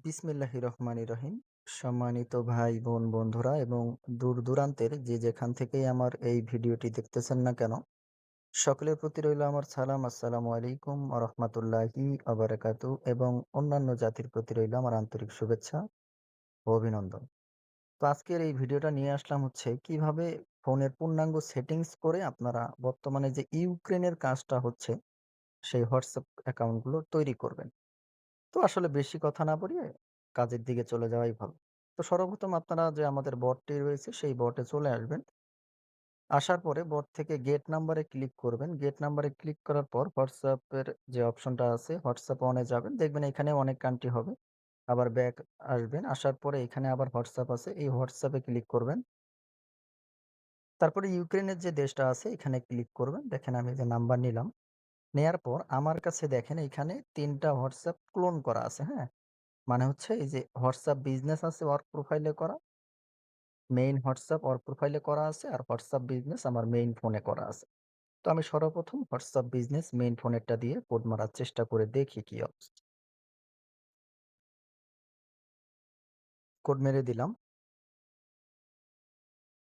বিসমিল্লাহির রহমানির রহিম। সম্মানিত ভাই, বোন, বন্ধুরা এবং দূর-দূরান্তের যে যেখান থেকেই আমার এই ভিডিওটি দেখতেছেন না কেন, সকলের প্রতি রইল আমার সালাম। আসসালামু আলাইকুম ওয়া রাহমাতুল্লাহি ওয়া বারাকাতুহু এবং অন্যান্য জাতির প্রতি রইল আমার আন্তরিক শুভেচ্ছা ও অভিনন্দন। তো আজকের এই ভিডিওটা নিয়ে আসলাম হচ্ছে কিভাবে ফোনের পূর্ণাঙ্গ সেটিংস করে আপনারা বর্তমানে যে ইউক্রেনের কাজটা হচ্ছে, সেই WhatsApp অ্যাকাউন্টগুলো তৈরি করবেন। তো আসলে বেশি কথা না বাড়িয়ে কাজের দিকে চলে যাওয়াই ভালো। তো সর্বপ্রথম আপনারা যে আমাদের বটটি রয়েছে সেই বটে চলে আসবেন। আসার পরে বট থেকে গেট নাম্বারে ক্লিক করবেন। গেট নাম্বারে ক্লিক করার পর WhatsApp এর যে অপশনটা আছে WhatsApp অন এ যাবেন। দেখবেন এখানে অনেক কান্ট্রি হবে। আবার ব্যাক আসবেন। আসার পরে এখানে আবার WhatsApp আছে। এই WhatsApp এ ক্লিক করবেন। তারপরে ইউক্রেনের যে দেশটা আছে এখানে ক্লিক করবেন। দেখেন আমি যে নাম্বার নিলাম। নেয়ার পর আমার কাছে দেখেন এখানে ৩ টা WhatsApp ক্লোন করা আছে, হ্যাঁ? মানে হচ্ছে এই যে WhatsApp বিজনেস আছে ওয়ার্ক প্রোফাইলে করা, মেইন WhatsApp ওয়ার্ক প্রোফাইলে করা আছে আর WhatsApp বিজনেস আমার মেইন ফোনে করা আছে। তো আমি সর্বপ্রথম WhatsApp বিজনেস মেইন ফোনেরটা দিয়ে কোড মারার চেষ্টা করে দেখি কি অবস্থা। কোড মেরে দিলাম।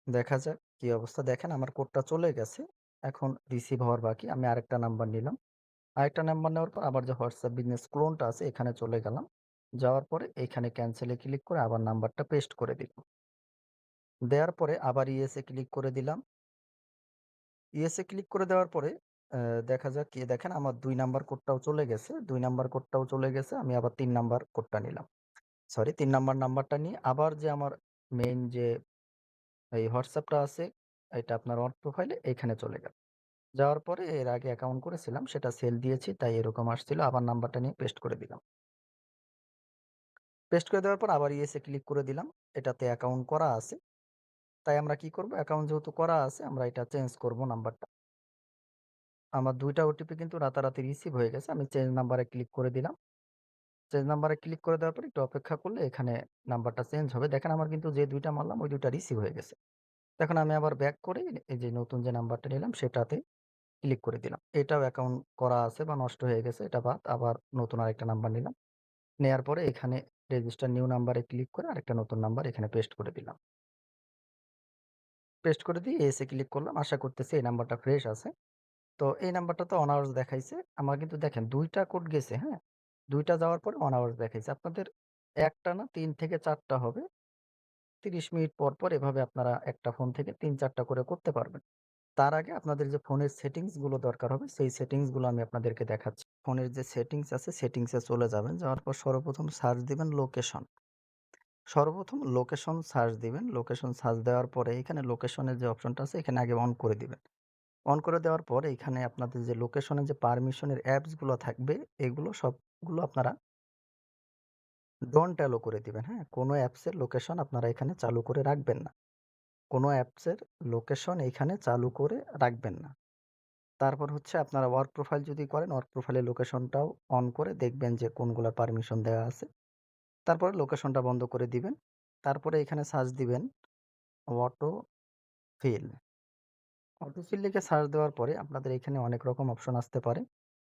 দেখা যাক কি অবস্থা। দেখেন আমার কোডটা চলে গেছে। এখন রিসিভ হওয়ার বাকি। আমি আরেকটা নাম্বার নিলাম। আরেকটা নাম্বার নেওয়ার পর আবার যে WhatsApp বিজনেস ক্লোনটা আছে এখানে চলে গেলাম। যাওয়ার পরে এখানে ক্যানসেল এ ক্লিক করে আবার নাম্বারটা পেস্ট করে দিলাম। দেওয়ার পরে আবার ইয়েস এ ক্লিক করে দিলাম। ইয়েস এ ক্লিক করে দেওয়ার পরে দেখা যাক কি দেখেন আমার ২ নাম্বার কোডটাও চলে গেছে। ২ নাম্বার কোডটাও চলে গেছে। আমি আবার ৩ নাম্বার কোডটা নিলাম। সরি ৩ নাম্বার নাম্বারটা নিয়ে আবার যে আমার মেইন যে এই WhatsApp টা আছে এটা আপনার ওয়ার্ক প্রোফাইলে এইখানে চলে গেল। যাওয়ার পরে এর আগে অ্যাকাউন্ট করেছিলাম সেটা সেল দিয়েছি তাই এরকম আসছিল। আবার নাম্বারটা নিয়ে পেস্ট করে দিলাম। পেস্ট করে দেওয়ার পর আবার ইয়েস এ ক্লিক করে দিলাম। এটাতে অ্যাকাউন্ট করা আছে। তাই আমরা কি করব? অ্যাকাউন্ট যেহেতু করা আছে আমরা এটা চেঞ্জ করব নাম্বারটা। আমার ২ টা ওটিপি কিন্তু রাতারাতি রিসিভ হয়ে গেছে। আমি চেঞ্জ নাম্বারে ক্লিক করে দিলাম। চেঞ্জ নাম্বারে ক্লিক করে দেওয়ার পর একটু অপেক্ষা করলে এখানে নাম্বারটা চেঞ্জ হবে। দেখেন আমার কিন্তু যে ২ টা মারলাম ওই ২ টা রিসিভ হয়ে গেছে। এখন আমি আবার ব্যাক করে এই যে নতুন যে নাম্বারটা নিলাম সেটাতে ক্লিক করে দিলাম। এটাও অ্যাকাউন্ট করা আছে বা নষ্ট হয়ে গেছে এটা বাদ। আবার নতুন আরেকটা নাম্বার নিলাম। নেয়ার পরে এখানে রেজিস্টার নিউ নাম্বারে ক্লিক করে আরেকটা নতুন নাম্বার এখানে পেস্ট করে দিলাম। পেস্ট করে দিয়ে এসে ক্লিক করলাম। আশা করতেছি এই নাম্বারটা ফ্রেশ আছে। তো এই নাম্বারটা তো অন আওয়ার্স দেখাইছে। আমার কিন্তু দেখেন ২ টা কোড গেছে, হ্যাঁ? ২ টা যাওয়ার পরে অন আওয়ার্স দেখাইছে। আপনাদের একটা না ৩ থেকে ৪ টা হবে। ৩০ মিনিট পর এভাবে আপনারা একটা ফোন থেকে ৩-৪ টা করে করতে পারবেন। তার আগে আপনাদের যে ফোনের সেটিংস গুলো দরকার হবে সেই সেটিংস গুলো আমি আপনাদেরকে দেখাচ্ছি। ফোনের যে সেটিংস আছে সেটিংস এ চলে যাবেন। যাওয়ার পর সর্বপ্রথম সার্চ দিবেন লোকেশন। সর্বপ্রথম লোকেশন সার্চ দিবেন। লোকেশন সার্চ দেওয়ার পরে এখানে লোকেশনের যে অপশনটা আছে এখানে আগে অন করে দিবেন। অন করে দেওয়ার পর এইখানে আপনাদের যে লোকেশনের যে পারমিশনের অ্যাপস গুলো থাকবে এগুলো সবগুলো আপনারা ডোন্ট অ্যালো করে দিবেন, হ্যাঁ? কোনো অ্যাপসের লোকেশন আপনারা এখানে চালু করে রাখবেন না। কোনো অ্যাপসের লোকেশন এইখানে চালু করে রাখবেন না। তারপর হচ্ছে আপনারা ওয়ার্ক প্রোফাইল যদি করেন ওয়ার্ক প্রোফাইলের লোকেশনটাও অন করে দেখবেন যে কোনগুলার পারমিশন দেওয়া আছে। তারপরে লোকেশনটা বন্ধ করে দিবেন। তারপরে এখানে সার্চ দিবেন অটো ফিল। অটোফিল লিখে সার্চ দেওয়ার পরে আপনাদের এখানে অনেক রকম অপশন আসতে পারে।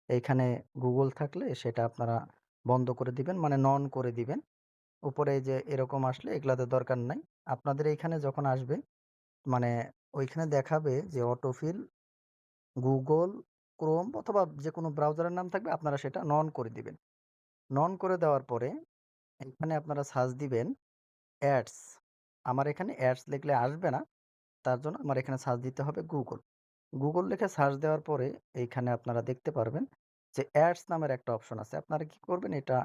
এইখানে গুগল থাকলে সেটা আপনারা বন্ধ করে দিবেন মানে নন করে দিবেন। উপরে এই যে এরকম আসলে এগুলাতে দরকার নাই। আপনাদের এইখানে যখন আসবে মানে ওইখানে দেখাবে যে অটোফিল গুগল ক্রোম অথবা যেকোনো ব্রাউজারের নাম থাকবে আপনারা সেটা নন করে দিবেন। নন করে দেওয়ার পরে এখানে আপনারা সার্চ দিবেন অ্যাডস। আমার এখানে অ্যাডস লিখলে আসবে না। তার জন্য আমার এখানে সার্চ দিতে হবে গুগল। গুগল লিখে সার্চ দেওয়ার পরে এইখানে আপনারা দেখতে পারবেন যে অ্যাডস নামের একটা অপশন আছে। আপনারা কি করবেন এটা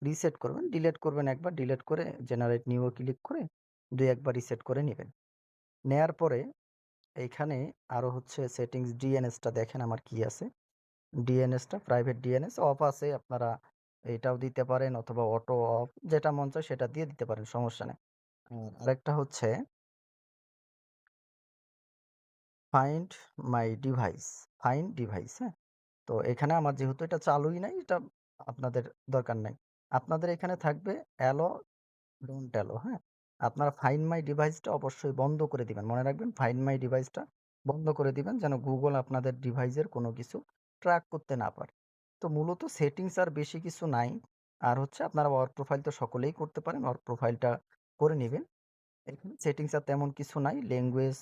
রিসেট করবেন, ডিলিট করবেন একবার, ডিলিট করে জেনারেট নিউ এ ক্লিক করে ২-১ বার রিসেট করে নিবেন। নেয়ার পরে এইখানে আরো হচ্ছে সেটিংস ডিএনএস টা দেখেন আমার কি আছে। ডিএনএস টা প্রাইভেট ডিএনএস অফ আছে। আপনারা এটাও দিতে পারেন অথবা অটো অফ যেটা মন চায় সেটা দিয়ে দিতে পারেন, সমস্যা নেই। আরেকটা হচ্ছে find my device, find device, হ্যাঁ? তো এখানে আমার যেহেতু এটা চালুই নাই এটা আপনাদের দরকার নাই। আপনাদের এখানে থাকবে অ্যালো, ডোন্ট অ্যালো, হ্যাঁ? আপনারা ফাইন্ড মাই ডিভাইসটা অবশ্যই বন্ধ করে দিবেন। মনে রাখবেন ফাইন্ড মাই ডিভাইসটা বন্ধ করে দিবেন যেন গুগল আপনাদের ডিভাইসের কোনো কিছু ট্র্যাক করতে না পারে। তো মূলত সেটিংস আর বেশি কিছু নাই। আর হচ্ছে আপনারা ওয়ার্ক প্রোফাইল তো সকলেই করতে পারেন। ওয়ার্ক প্রোফাইলটা করে নিবেন। এখানে সেটিংস আর তেমন কিছু নাই। ল্যাঙ্গুয়েজ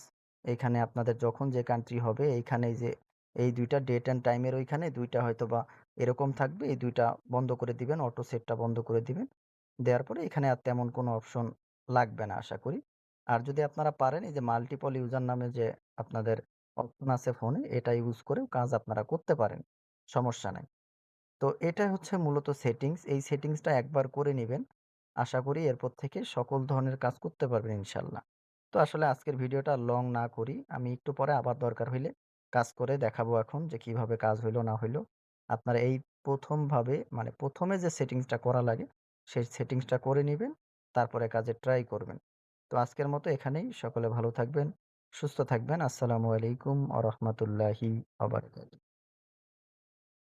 এখানে আপনাদের যখন যে কান্ট্রি হবে এইখানে এই যে এই ২ টা ডেট অ্যান্ড টাইমের ওইখানে ২ টা হয়তোবা এরকম থাকবে। এই ২ টা বন্ধ করে দিবেন। অটো সেটটা বন্ধ করে দিবেন। দেওয়ার পরে এখানে আর তেমন কোনো অপশন লাগবে না আশা করি। আর যদি আপনারা পারেন এই যে মাল্টিপল ইউজার নামে যে আপনাদের অপশন আছে ফোনে এটা ইউজ করেও কাজ আপনারা করতে পারেন। সমস্যা নাই। তো এটা হচ্ছে মূলত সেটিংস। এই সেটিংসটা একবার করে নিবেন। আশা করি এরপর থেকে সকল ধরনের কাজ করতে পারবেন ইনশাআল্লাহ। তো আসলে আজকের ভিডিওটা লং না করি। আমি একটু পরে আবার দরকার হইলে কাজ করে দেখাবো এখন যে কিভাবে কাজ হইলো না হইলো। আপনারা এই ১ম ভাবে মানে ১ম এ যে সেটিংসটা করা লাগে সেই সেটিংসটা করে নিবেন। তারপরে কাজে ট্রাই করবেন। তো আজকের মতো এখানেই। সকলে ভালো থাকবেন, সুস্থ থাকবেন। আসসালামু আলাইকুম ওয়া রাহমাতুল্লাহি ওয়া বারাকাতুহু।